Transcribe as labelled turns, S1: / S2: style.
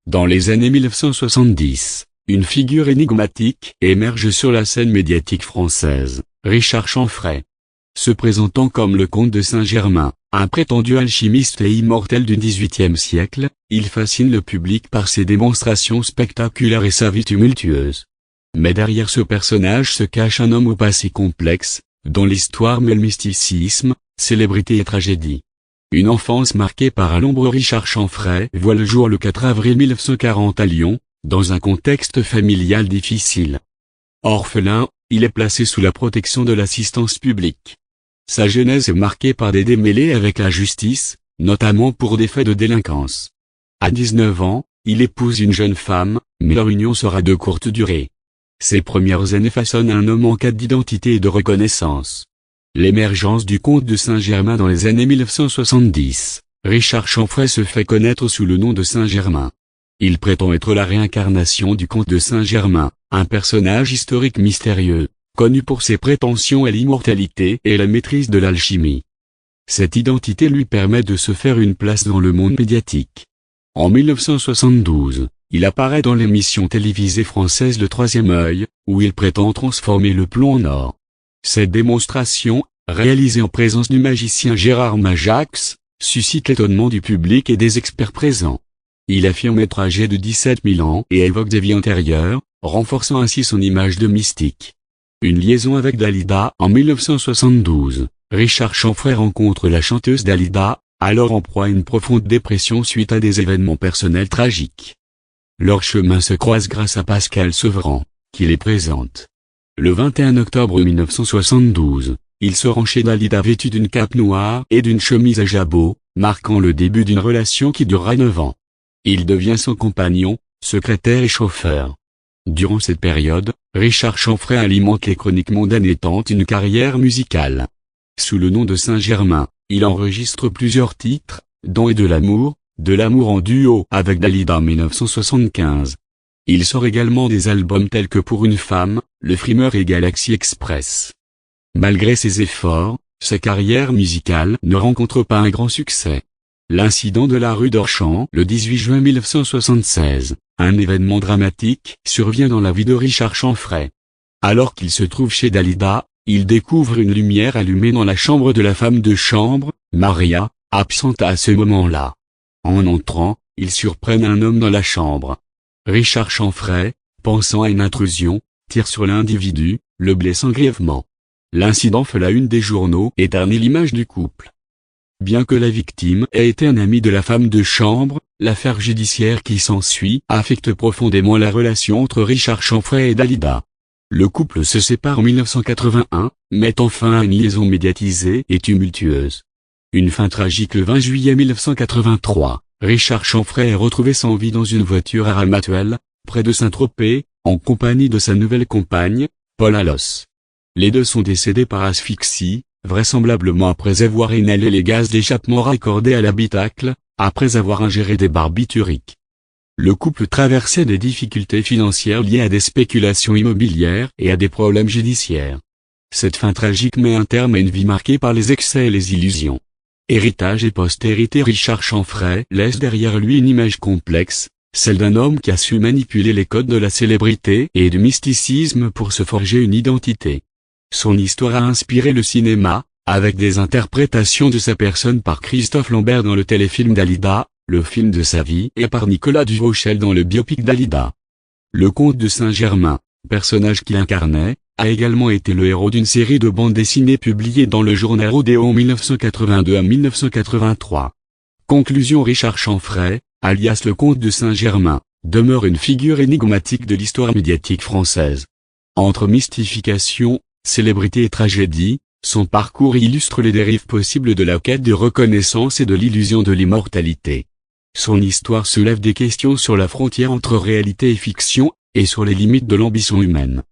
S1: Dans les années 1970, une figure énigmatique émerge sur la scène médiatique française, Richard Chanfray. Se présentant comme le comte de Saint-Germain, un prétendu alchimiste et immortel du XVIIIe siècle, il fascine le public par ses démonstrations spectaculaires et sa vie tumultueuse. Mais derrière ce personnage se cache un homme au passé complexe, dont l'histoire mêle mysticisme, célébrité et tragédie. Une enfance marquée par l'ombre. Richard Chanfray voit le jour le 4 avril 1940 à Lyon, dans un contexte familial difficile. Orphelin, il est placé sous la protection de l'assistance publique. Sa jeunesse est marquée par des démêlés avec la justice, notamment pour des faits de délinquance. À 19 ans, il épouse une jeune femme, mais leur union sera de courte durée. Ses premières années façonnent un homme en quête d'identité et de reconnaissance. L'émergence du comte de Saint-Germain dans les années 1970, Richard Chanfray se fait connaître sous le nom de Saint-Germain. Il prétend être la réincarnation du comte de Saint-Germain, un personnage historique mystérieux, connu pour ses prétentions à l'immortalité et la maîtrise de l'alchimie. Cette identité lui permet de se faire une place dans le monde médiatique. En 1972, il apparaît dans l'émission télévisée française Le Troisième Œil, où il prétend transformer le plomb en or. Cette démonstration, réalisée en présence du magicien Gérard Majax, suscite l'étonnement du public et des experts présents. Il affirme être âgé de 17 000 ans et évoque des vies antérieures, renforçant ainsi son image de mystique. Une liaison avec Dalida. En 1972, Richard Chanfray rencontre la chanteuse Dalida, alors en proie à une profonde dépression suite à des événements personnels tragiques. Leurs chemins se croisent grâce à Pascal Sevran, qui les présente. Le 21 octobre 1972, il se rend chez Dalida vêtu d'une cape noire et d'une chemise à jabot, marquant le début d'une relation qui durera 9 ans. Il devient son compagnon, secrétaire et chauffeur. Durant cette période, Richard Chanfray alimente les chroniques mondaines et tente une carrière musicale. Sous le nom de Saint-Germain, il enregistre plusieurs titres, dont Et de l'amour en duo avec Dalida en 1975. Il sort également des albums tels que Pour une femme, Le Frimeur et Galaxy Express. Malgré ses efforts, sa carrière musicale ne rencontre pas un grand succès. L'incident de la rue d'Orchamps le 18 juin 1976, un événement dramatique, survient dans la vie de Richard Chanfray. Alors qu'il se trouve chez Dalida, il découvre une lumière allumée dans la chambre de la femme de chambre, Maria, absente à ce moment-là. En entrant, ils surprennent un homme dans la chambre. Richard Chanfray, pensant à une intrusion, tire sur l'individu, le blessant grièvement. L'incident fait la une des journaux et ternit l'image du couple. Bien que la victime ait été un ami de la femme de chambre, l'affaire judiciaire qui s'ensuit affecte profondément la relation entre Richard Chanfray et Dalida. Le couple se sépare en 1981, mettant fin à une liaison médiatisée et tumultueuse. Une fin tragique le 20 juillet 1983, Richard Chanfray est retrouvé sans vie dans une voiture à Ramatuelle, près de Saint-Tropez, en compagnie de sa nouvelle compagne, Paul Allos. Les deux sont décédés par asphyxie, vraisemblablement après avoir inhalé les gaz d'échappement raccordés à l'habitacle, après avoir ingéré des barbituriques. Le couple traversait des difficultés financières liées à des spéculations immobilières et à des problèmes judiciaires. Cette fin tragique met un terme à une vie marquée par les excès et les illusions. Héritage et postérité. Richard Chanfray laisse derrière lui une image complexe, celle d'un homme qui a su manipuler les codes de la célébrité et du mysticisme pour se forger une identité. Son histoire a inspiré le cinéma, avec des interprétations de sa personne par Christophe Lambert dans le téléfilm Dalida, le film de sa vie, et par Nicolas Duvauchel dans le biopic Dalida. Le comte de Saint-Germain, personnage qu'il incarnait, a également été le héros d'une série de bandes dessinées publiées dans le journal Odéon en 1982 à 1983. Conclusion. Richard Chanfray, alias le comte de Saint-Germain, demeure une figure énigmatique de l'histoire médiatique française. Entre mystification, célébrité et tragédie, son parcours illustre les dérives possibles de la quête de reconnaissance et de l'illusion de l'immortalité. Son histoire soulève des questions sur la frontière entre réalité et fiction, et sur les limites de l'ambition humaine.